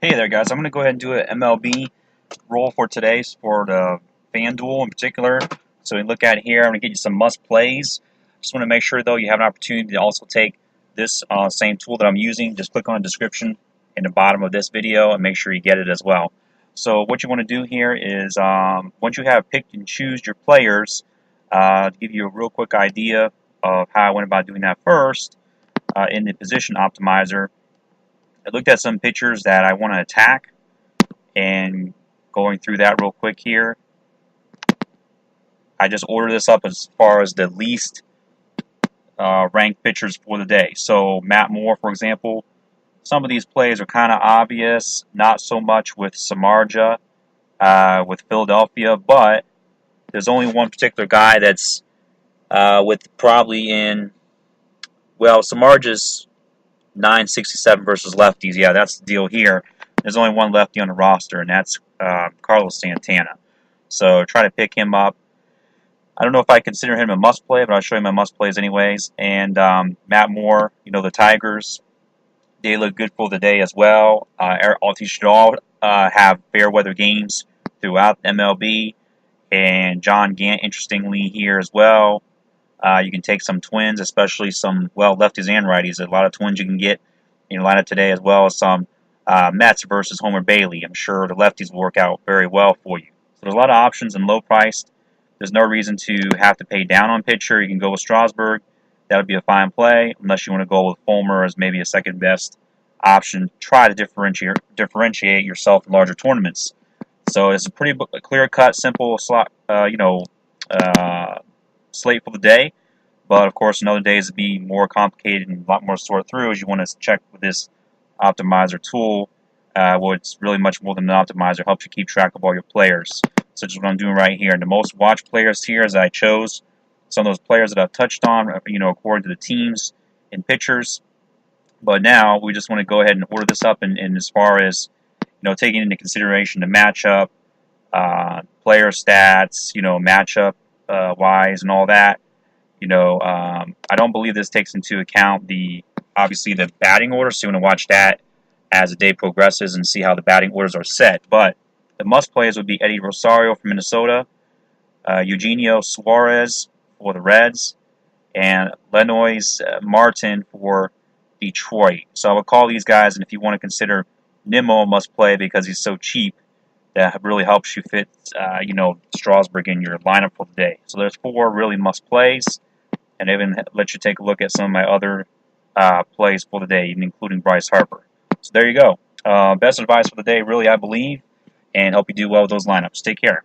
Hey there, guys. I'm going to go ahead and do an MLB roll for today for the FanDuel in particular. So we look at here, I'm going to get you some must plays. Just want to make sure, though, you have an opportunity to also take this same tool that I'm using. Just click on the description in the bottom of this video and make sure you get it as well. So what you want to do here is once you have picked and choose your players, to give you a real quick idea of how I went about doing that first in the position optimizer. I looked at some pitchers that I want to attack and going through that real quick here. I just ordered this up as far as the least ranked pitchers for the day. So Matt Moore, for example, some of these plays are kind of obvious, not so much with Samardzija with Philadelphia, but there's only one particular guy that's with probably in, well, Samardzija's 967 versus lefties. Yeah, that's the deal here. There's only one lefty on the roster, and that's Carlos Santana. So try to pick him up. I don't know if I consider him a must play, but I'll show you my must plays anyways. And Matt Moore, the Tigers, they look good for the day as well. He should all have fair weather games throughout MLB. And John Gant, interestingly, here as well. You can take some twins, especially some, lefties and righties. A lot of twins you can get in your lineup today, as well as some Mets versus Homer Bailey. I'm sure the lefties will work out very well for you. So there's a lot of options and low priced. There's no reason to have to pay down on pitcher. You can go with Strasburg. That would be a fine play, unless you want to go with Fulmer as maybe a second best option. Try to differentiate yourself in larger tournaments. So it's a pretty clear-cut, simple slot, slate for the day. But of course, in other days it'd be more complicated and a lot more to sort through, as you want to check with this optimizer tool. Well, it's really much more than an optimizer. It helps you keep track of all your players. So just what I'm doing right here. And the most watched players here, as I chose some of those players that I've touched on, according to the teams and pitchers. But now we just want to go ahead and order this up, and as far as taking into consideration the matchup, player stats, matchup wise, and all that. I don't believe this takes into account obviously the batting order. So you want to watch that as the day progresses and see how the batting orders are set. But the must plays would be Eddie Rosario from Minnesota, Eugenio Suarez for the Reds, and Lenois Martin for Detroit. So I would call these guys, and if you want to consider Nimmo a must play because he's so cheap, that really helps you fit, Strasburg in your lineup for the day. So there's 4 really must plays, and I even let you take a look at some of my other plays for the day, even including Bryce Harper. So there you go. Best advice for the day, really, I believe, and hope you do well with those lineups. Take care.